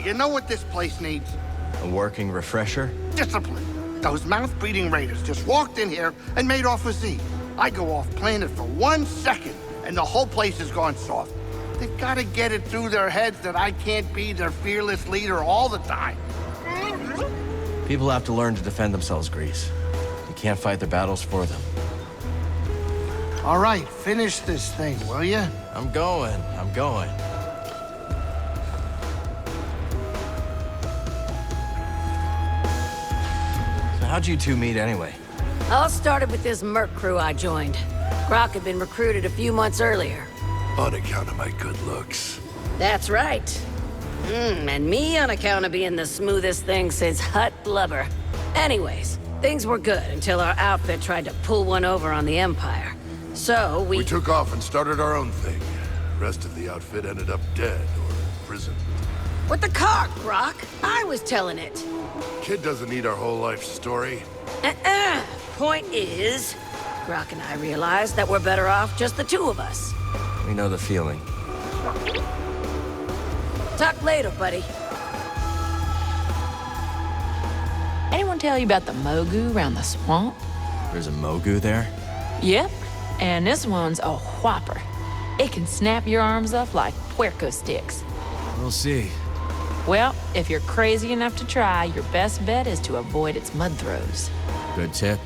You know what this place needs? A working refresher? Discipline. Those mouth-breathing raiders just walked in here and made off with Z. I go off planet for 1 second, and the whole place has gone soft. They've got to get it through their heads that I can't be their fearless leader all the time. People have to learn to defend themselves, Grease. You can't fight their battles for them. All right, finish this thing, will you? I'm going. So how'd you two meet anyway? All started with this merc crew I joined. Grok had been recruited a few months earlier. On account of my good looks. That's right. And me on account of being the smoothest thing since hot blubber. Anyways, things were good until our outfit tried to pull one over on the Empire. So We took off and started our own thing. Rest of the outfit ended up dead or imprisoned. With the car, Grok. I was telling it. Kid doesn't need our whole life story. Point is, Grok and I realized that we're better off just the two of us. We know the feeling. Talk later, buddy. Anyone tell you about the Mogu around the swamp? There's a Mogu there? Yep, and this one's a whopper. It can snap your arms up like puerco sticks. We'll see. Well, if you're crazy enough to try, your best bet is to avoid its mud throws. Good tip.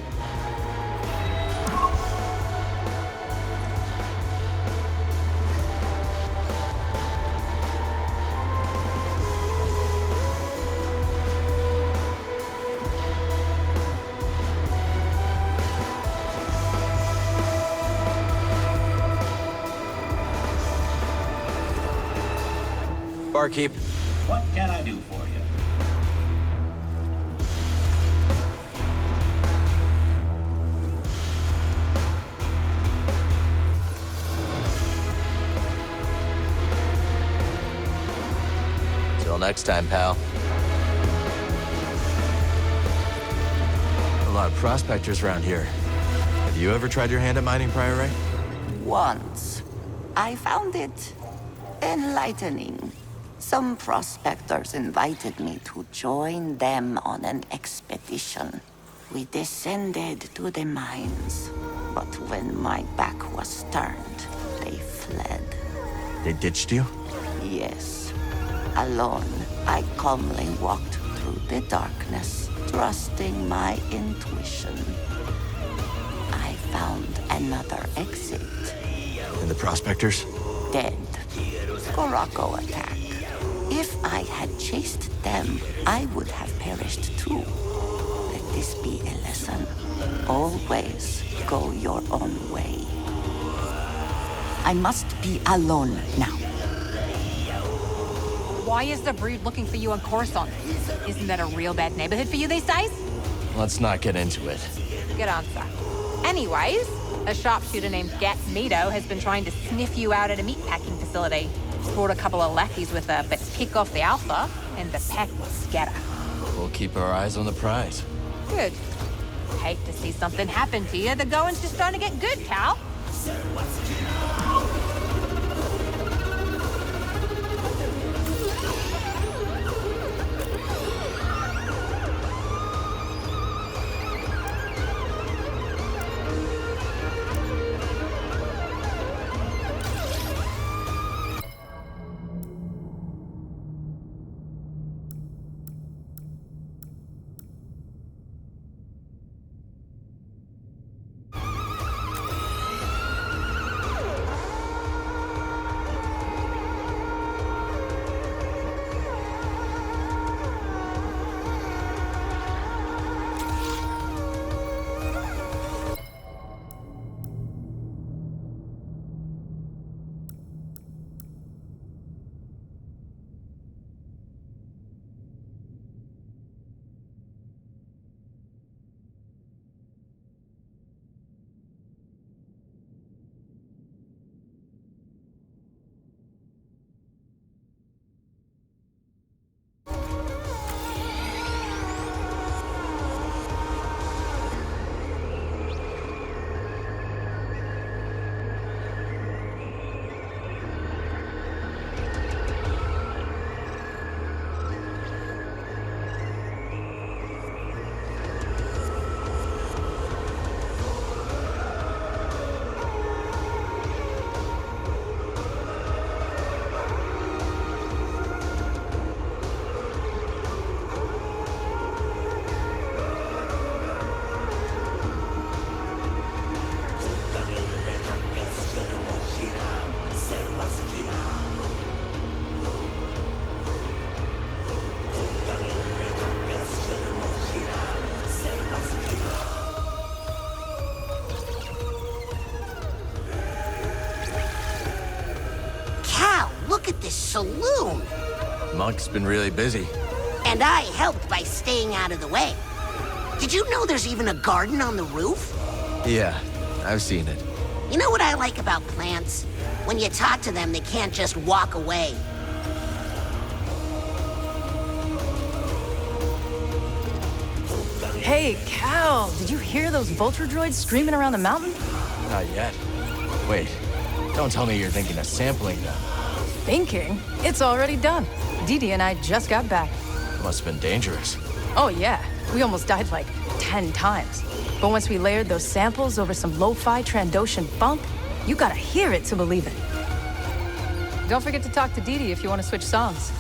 Barkeep. What can I do for you? Till next time, pal. A lot of prospectors around here. Have you ever tried your hand at mining, Priorite? Once. I found it enlightening. Some prospectors invited me to join them on an expedition. We descended to the mines, but when my back was turned, they fled. They ditched you? Yes. Alone, I calmly walked through the darkness, trusting my intuition. I found another exit. And the prospectors? Dead. Morocco attack. If I had chased them, I would have perished too. Let this be a lesson. Always go your own way. I must be alone now. Why is the Brood looking for you on Coruscant? Isn't that a real bad neighborhood for you these days? Let's not get into it. Good answer. Anyways, a sharpshooter named Gat Nito has been trying to sniff you out at a meatpacking facility. Brought a couple of lackeys with her, but pick off the Alpha, and the pack will scatter. We'll keep our eyes on the prize. Good. Hate to see something happen to you. The going's just starting to get good, Cal. saloon. Monk's been really busy. And I helped by staying out of the way. Did you know there's even a garden on the roof? Yeah, I've seen it. You know what I like about plants? When you talk to them, they can't just walk away. Hey, Cal, did you hear those vulture droids screaming around the mountain? Not yet. Wait, don't tell me you're thinking of sampling them. Thinking? It's already done. Dee Dee and I just got back. Must have been dangerous. Oh yeah, we almost died like 10 times. But once we layered those samples over some lo-fi Trandoshan funk, you gotta hear it to believe it. Don't forget to talk to Dee Dee if you want to switch songs.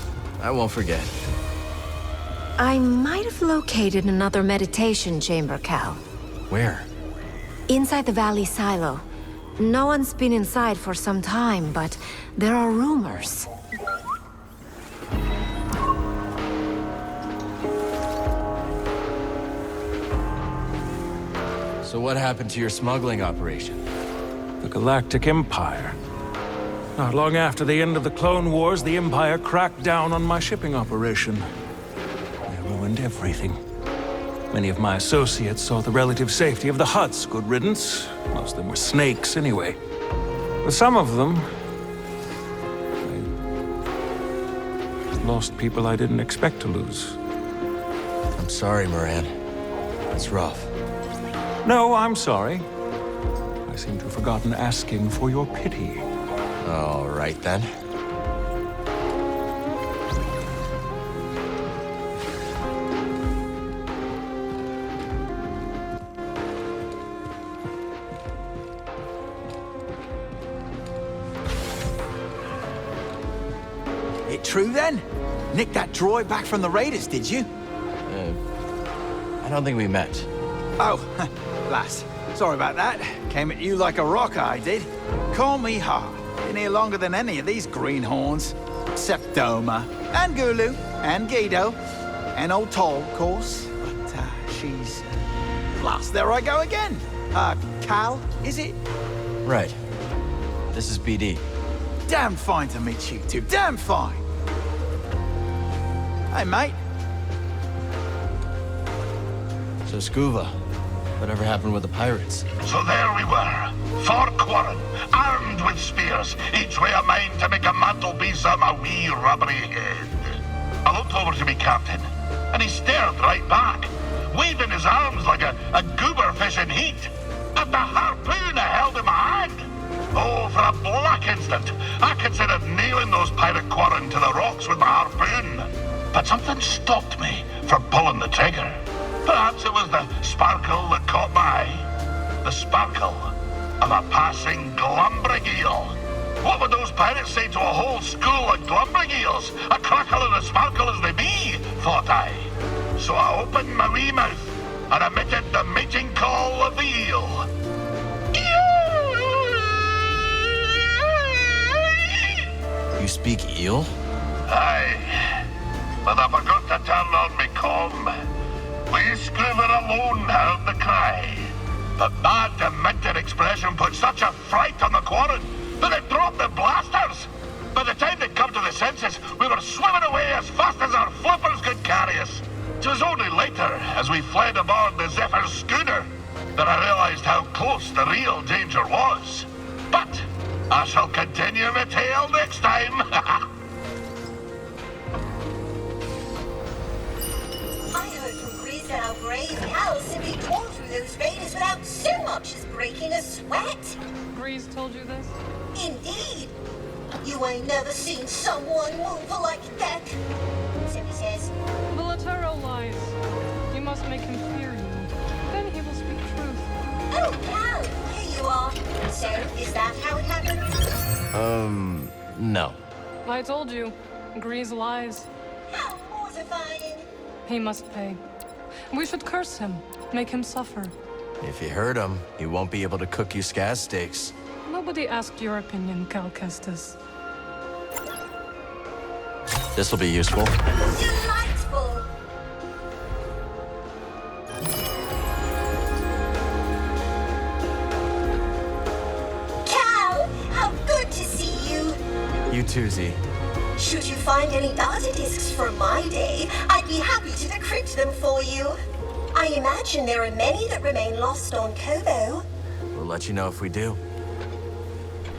I won't forget. I might have located another meditation chamber, Cal. Where? Inside the Valley Silo. No one's been inside for some time, but there are rumors. So what happened to your smuggling operation? The Galactic Empire. Not long after the end of the Clone Wars, the Empire cracked down on my shipping operation. They ruined everything. Many of my associates saw the relative safety of the Hutts good riddance. Most of them were snakes anyway. But some of them... I lost people I didn't expect to lose. I'm sorry, Moran. That's rough. No, I'm sorry. I seem to have forgotten asking for your pity. All right, then. It true, then? Nicked that droid back from the Raiders, did you? I don't think we met. Oh, lass. Sorry about that. Came at you like a rock, I did. Call me Ha. Been here longer than any of these greenhorns. Except Doma, and Gulu, and Guido, and old Toll, of course. But, she's... Lass, there I go again. Cal, is it? Right. This is BD. Damn fine to meet you two. Damn fine. Hey, mate. So, Scuba, whatever happened with the pirates? So there we were, 4 Quarren, armed with spears, each way a mind to make a mantelpiece of my wee rubbery head. I looked over to me captain, and he stared right back, waving his arms like a goober fish in heat. And the harpoon I held in my hand. Oh, for a black instant, I considered nailing those pirate Quarren to the rocks with my harpoon. But something stopped me from pulling the trigger. Perhaps it was the sparkle that caught my eye. The sparkle of a passing glumbrig eel. What would those pirates say to a whole school of glumbrig eels? A crackle and a sparkle as they be, thought I. So I opened my wee mouth and emitted the mating call of the eel. You speak eel? Aye, but I forgot to turn on me comm. We Scuba alone heard the cry. But my demented expression put such a fright on the Quarren that it dropped the blasters. By the time they'd come to the senses, we were swimming away as fast as our flippers could carry us. It was only later, as we fled aboard the Zephyr's schooner, that I realized how close the real danger was. But I shall continue my tale next time. I heard from Grease that our brave Cal simply tore through those raiders without so much as breaking a sweat. Grease told you this? Indeed. You ain't never seen someone move like that. So he says. The Latero lies. You must make him fear you. Then he will speak truth. Oh, Cal, here you are. So, is that how it happened? No. I told you. Grease lies. How mortifying. He must pay. We should curse him. Make him suffer. If you hurt him, he won't be able to cook you scaz steaks. Nobody asked your opinion, Cal Kestis. This'll be useful. Delightful. Cal, how good to see you. You too, Z. Should you find any data discs from my day, I'd be happy to decrypt them for you. I imagine there are many that remain lost on Kobo. We'll let you know if we do.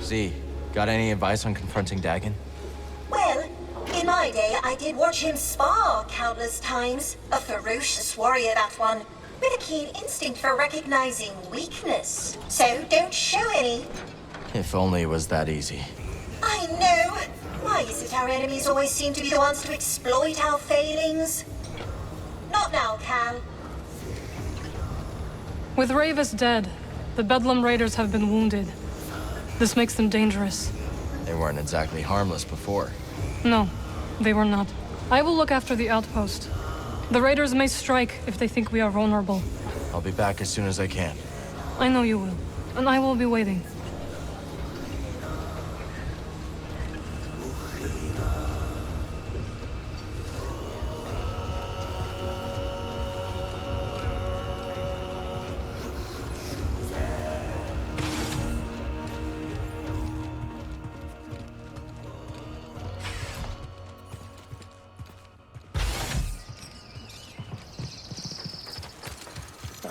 Z, got any advice on confronting Dagon? Well, in my day, I did watch him spar countless times. A ferocious warrior, that one, with a keen instinct for recognizing weakness. So don't show any. If only it was that easy. I know. Why is it our enemies always seem to be the ones to exploit our failings? Not now, Cal. With Ravis dead, the Bedlam Raiders have been wounded. This makes them dangerous. They weren't exactly harmless before. No, they were not. I will look after the outpost. The Raiders may strike if they think we are vulnerable. I'll be back as soon as I can. I know you will, and I will be waiting.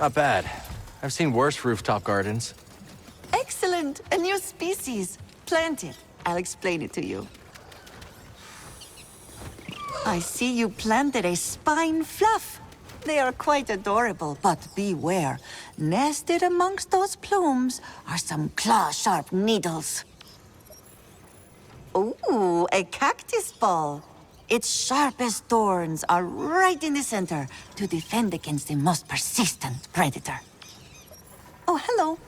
Not bad. I've seen worse rooftop gardens. Excellent! A new species. Planted. I'll explain it to you. I see you planted a spine fluff. They are quite adorable, but beware. Nested amongst those plumes are some claw-sharp needles. Ooh, a cactus ball. Its sharpest thorns are right in the center to defend against the most persistent predator. Oh, hello.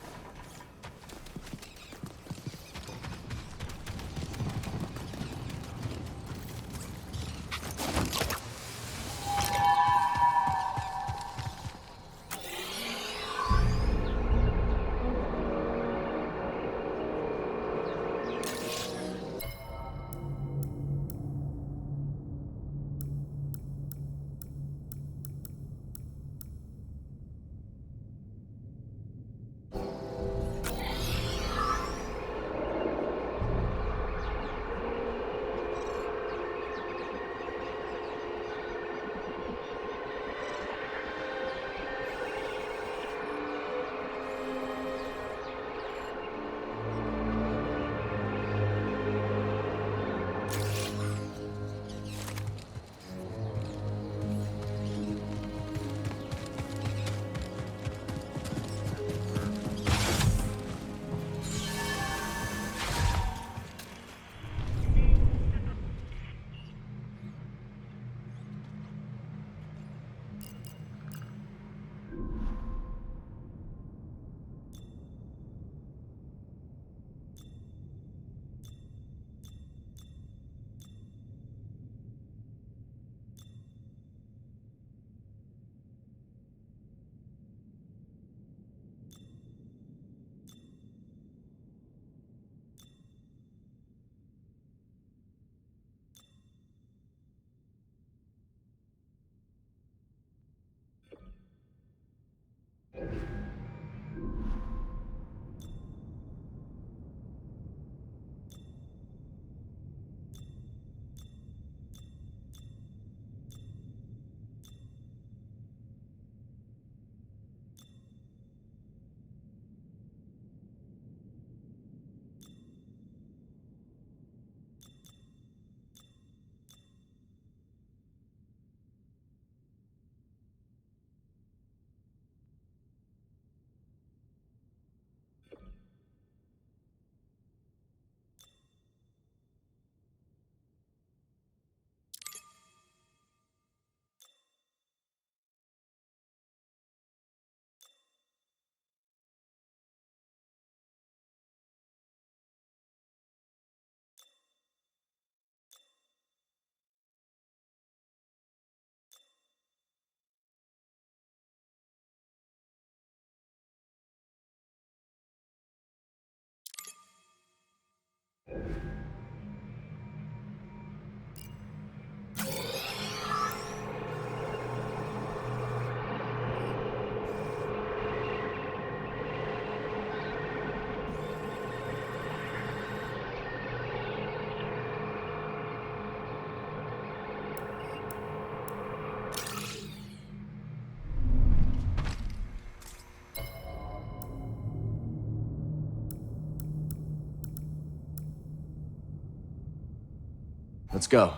Let's go.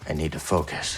I need to focus.